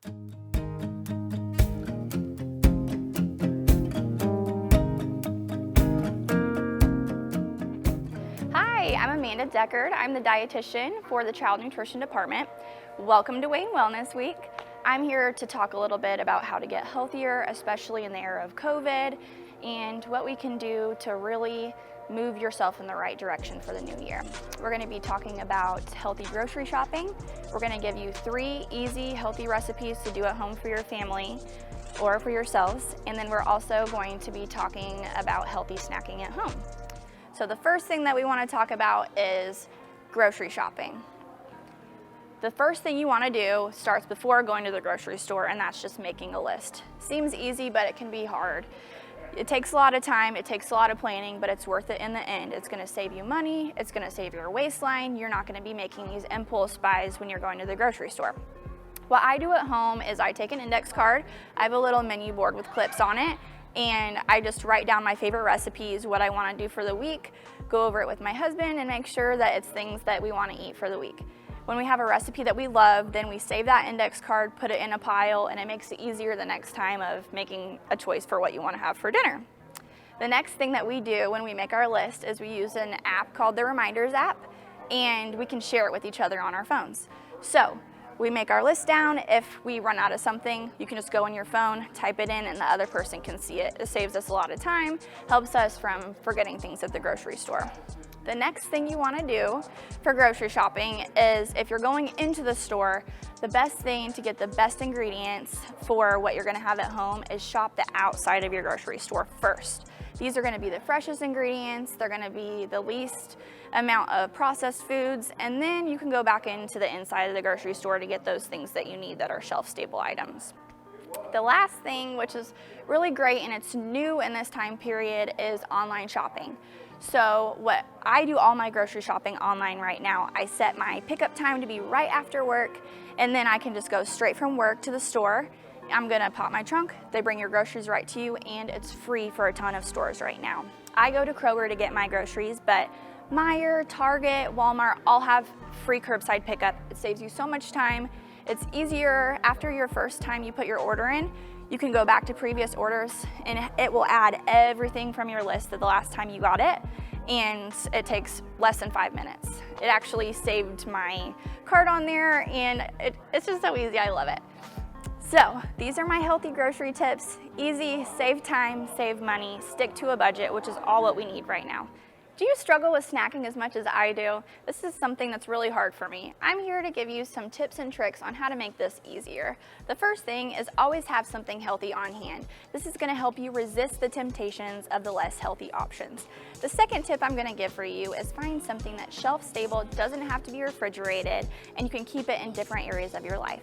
Hi, I'm Amanda Deckard. I'm the dietitian for the Child Nutrition Department. Welcome to Wayne Wellness Week. I'm here to talk a little bit about how to get healthier, especially in the era of COVID, and what we can do to really move yourself in the right direction for the new year. We're going to be talking about healthy grocery shopping. We're going to give you 3 easy, healthy recipes to do at home for your family or for yourselves. And then we're also going to be talking about healthy snacking at home. So the first thing that we want to talk about is grocery shopping. The first thing you want to do starts before going to the grocery store, and that's just making a list. Seems easy, but it can be hard. It takes a lot of time, it takes a lot of planning, but it's worth it in the end. It's going to save you money, it's going to save your waistline. You're not going to be making these impulse buys when you're going to the grocery store. What I do at home is I take an index card. I have a little menu board with clips on it, and I just write down my favorite recipes, what I want to do for the week, go over it with my husband, and make sure that it's things that we want to eat for the week. When we have a recipe that we love, then we save that index card, put it in a pile, and it makes it easier the next time of making a choice for what you want to have for dinner. The next thing that we do when we make our list is we use an app called the Reminders app, and we can share it with each other on our phones. So we make our list down. If we run out of something, you can just go on your phone, type it in, and the other person can see it. It saves us a lot of time, helps us from forgetting things at the grocery store. The next thing you want to do for grocery shopping is, if you're going into the store, the best thing to get the best ingredients for what you're going to have at home is shop the outside of your grocery store first. These are going to be the freshest ingredients, they're going to be the least amount of processed foods, and then you can go back into the inside of the grocery store to get those things that you need that are shelf-stable items. The last thing, which is really great and it's new in this time period, is online shopping. So what I do all my grocery shopping online right now. I set my pickup time to be right after work, and then I can just go straight from work to the store. I'm gonna pop my trunk, they bring your groceries right to you, and it's free for a ton of stores right now. I go to Kroger to get my groceries, but Meijer, Target, Walmart all have free curbside pickup. It saves you so much time. It's easier after your first time you put your order in. You can go back to previous orders and it will add everything from your list to the last time you got it, and it takes less than 5 minutes. It actually saved my card on there, and it's just so easy, I love it. So these are my healthy grocery tips. Easy, save time, save money, stick to a budget, which is all what we need right now. Do you struggle with snacking as much as I do? This is something that's really hard for me. I'm here to give you some tips and tricks on how to make this easier. The first thing is always have something healthy on hand. This is going to help you resist the temptations of the less healthy options. The second tip I'm going to give for you is find something that's shelf stable, doesn't have to be refrigerated, and you can keep it in different areas of your life.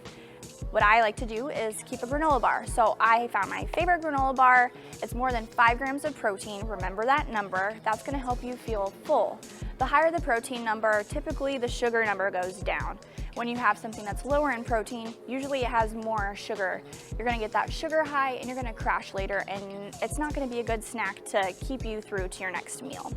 What I like to do is keep a granola bar. So I found my favorite granola bar. It's more than 5 grams of protein. Remember that number. That's going to help you feel full. The higher the protein number, typically the sugar number goes down. When you have something that's lower in protein, usually it has more sugar. You're going to get that sugar high and you're going to crash later, and it's not going to be a good snack to keep you through to your next meal.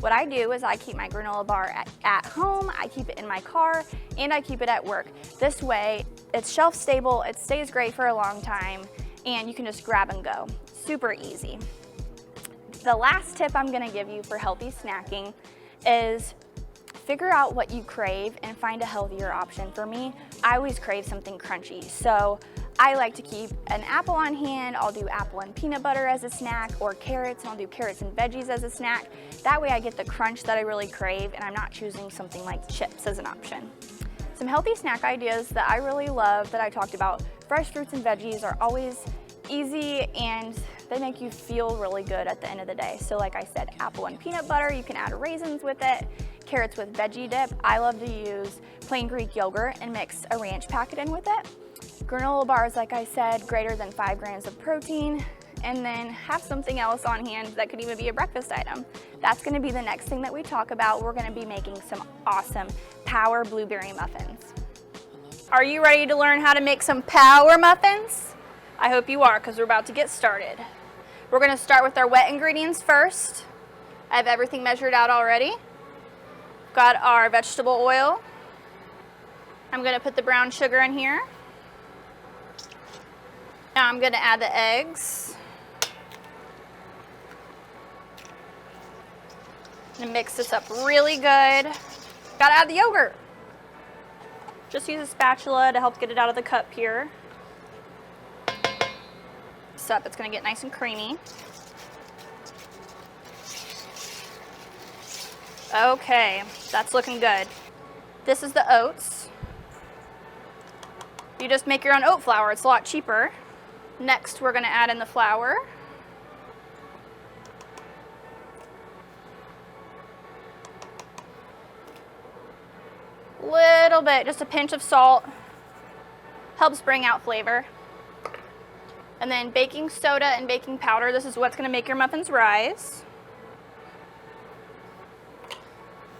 What I do is I keep my granola bar at home, I keep it in my car, and I keep it at work. This way, it's shelf stable, it stays great for a long time, and you can just grab and go. Super easy. The last tip I'm gonna give you for healthy snacking is figure out what you crave and find a healthier option. For me, I always crave something crunchy, so I like to keep an apple on hand. I'll do apple and peanut butter as a snack, or carrots, and I'll do carrots and veggies as a snack. That way I get the crunch that I really crave, and I'm not choosing something like chips as an option. Some healthy snack ideas that I really love that I talked about: fresh fruits and veggies are always easy and they make you feel really good at the end of the day. So like I said, apple and peanut butter, you can add raisins with it. Carrots with veggie dip. I love to use plain Greek yogurt and mix a ranch packet in with it. Granola bars, like I said, greater than 5 grams of protein, and then have something else on hand that could even be a breakfast item. That's gonna be the next thing that we talk about. We're gonna be making some awesome power blueberry muffins. Are you ready to learn how to make some power muffins? I hope you are, because we're about to get started. We're gonna start with our wet ingredients first. I have everything measured out already. Got our vegetable oil. I'm gonna put the brown sugar in here. Now I'm going to add the eggs. And mix this up really good. Gotta add the yogurt. Just use a spatula to help get it out of the cup here. This up, it's gonna get nice and creamy. Okay, that's looking good. This is the oats. You just make your own oat flour, it's a lot cheaper. Next, we're gonna add in the flour. Little bit, just a pinch of salt. Helps bring out flavor. And then baking soda and baking powder. This is what's gonna make your muffins rise.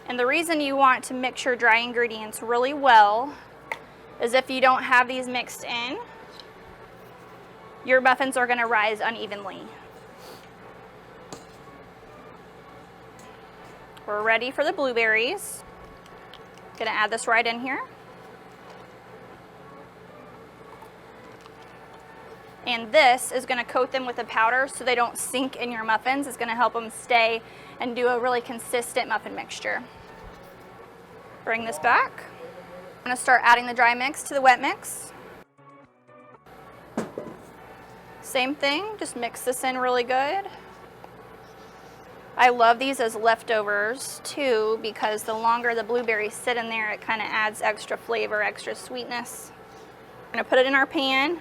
And the reason you want to mix your dry ingredients really well is if you don't have these mixed in, your muffins are gonna rise unevenly. We're ready for the blueberries. Gonna add this right in here. And this is gonna coat them with the powder so they don't sink in your muffins. It's gonna help them stay and do a really consistent muffin mixture. Bring this back. I'm gonna start adding the dry mix to the wet mix. Same thing, just mix this in really good. I love these as leftovers too because the longer the blueberries sit in there, it kind of adds extra flavor, extra sweetness. I'm gonna put it in our pan.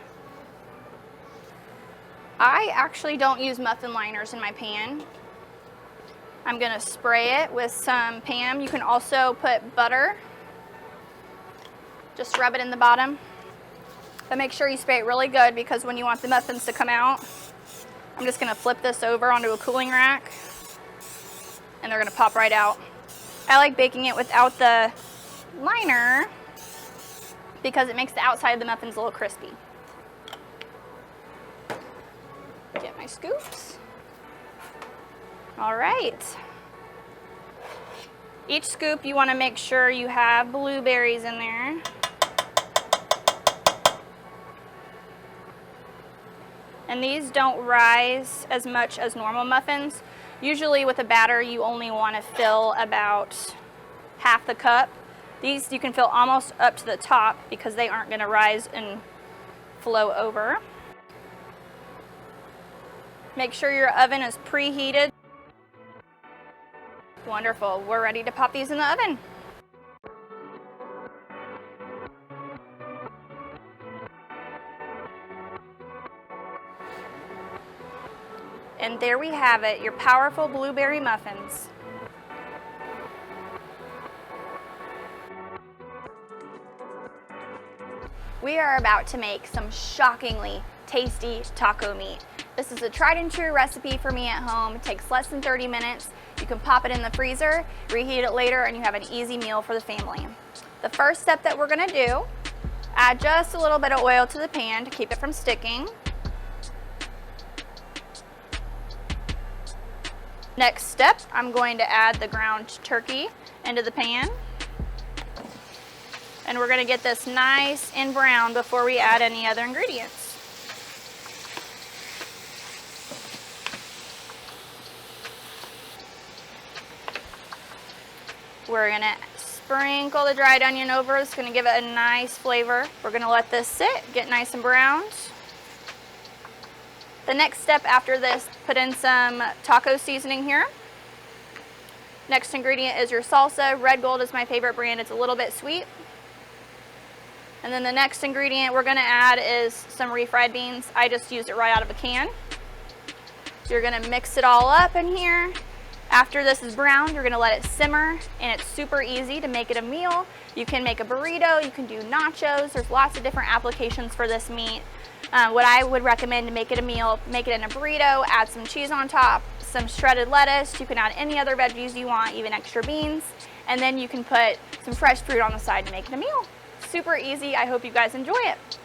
I actually don't use muffin liners in my pan. I'm gonna spray it with some Pam. You can also put butter. Just rub it in the bottom. But make sure you spray it really good because when you want the muffins to come out, I'm just gonna flip this over onto a cooling rack and they're gonna pop right out. I like baking it without the liner because it makes the outside of the muffins a little crispy. Get my scoops. All right. Each scoop you wanna make sure you have blueberries in there. And these don't rise as much as normal muffins. Usually with a batter, you only want to fill about half the cup. These you can fill almost up to the top because they aren't going to rise and flow over. Make sure your oven is preheated. Wonderful. We're ready to pop these in the oven. And there we have it, your powerful blueberry muffins. We are about to make some shockingly tasty taco meat. This is a tried and true recipe for me at home. It takes less than 30 minutes. You can pop it in the freezer, reheat it later, and you have an easy meal for the family. The first step that we're gonna do, add just a little bit of oil to the pan to keep it from sticking. Next step, I'm going to add the ground turkey into the pan. And we're gonna get this nice and brown before we add any other ingredients. We're gonna sprinkle the dried onion over. It's gonna give it a nice flavor. We're gonna let this sit, get nice and browned. The next step after this, put in some taco seasoning here. Next ingredient is your salsa. Red Gold is my favorite brand. It's a little bit sweet. And then the next ingredient we're gonna add is some refried beans. I just used it right out of a can. So you're gonna mix it all up in here. After this is browned, you're gonna let it simmer, and it's super easy to make it a meal. You can make a burrito, you can do nachos. There's lots of different applications for this meat. What I would recommend to make it a meal, make it in a burrito, add some cheese on top, some shredded lettuce. You can add any other veggies you want, even extra beans. And then you can put some fresh fruit on the side to make it a meal. Super easy. I hope you guys enjoy it.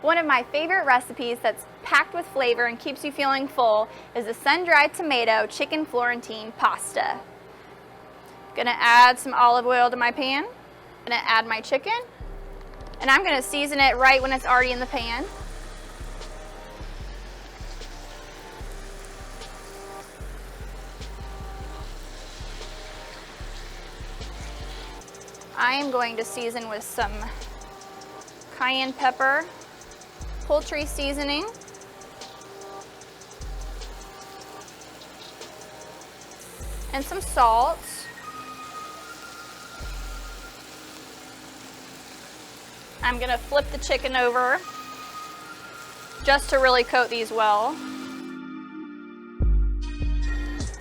One of my favorite recipes that's packed with flavor and keeps you feeling full is the sun-dried tomato chicken Florentine pasta. Gonna add some olive oil to my pan. Gonna add my chicken, and I'm gonna season it right when it's already in the pan. I am going to season with some cayenne pepper, poultry seasoning, and some salt. I'm gonna flip the chicken over just to really coat these well.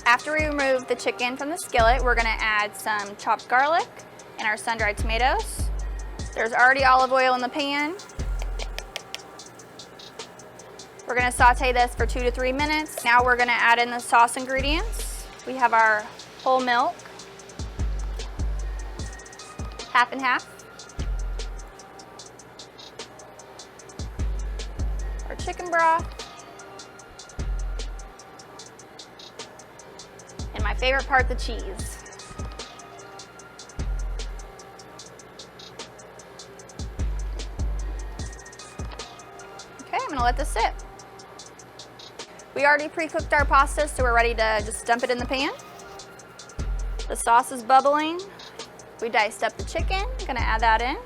After we remove the chicken from the skillet, we're gonna add some chopped garlic and our sun-dried tomatoes. There's already olive oil in the pan. We're gonna saute this for 2 to 3 minutes. Now we're gonna add in the sauce ingredients. We have our whole milk, half and half. Our chicken broth. And my favorite part, the cheese. Okay, I'm gonna let this sit. We already pre-cooked our pasta, so we're ready to just dump it in the pan. The sauce is bubbling. We diced up the chicken, gonna add that in.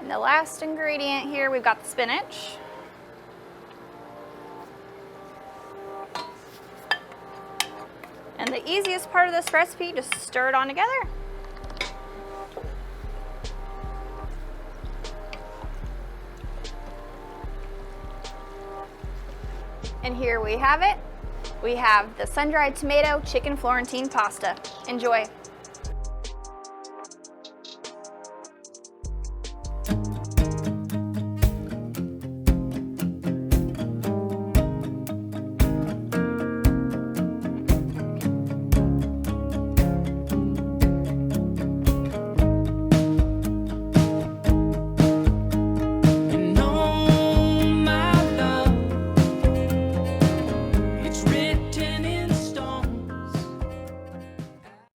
And the last ingredient here, we've got the spinach. And the easiest part of this recipe, just stir it on together. And here we have it. We have the sun-dried tomato chicken Florentine pasta. Enjoy.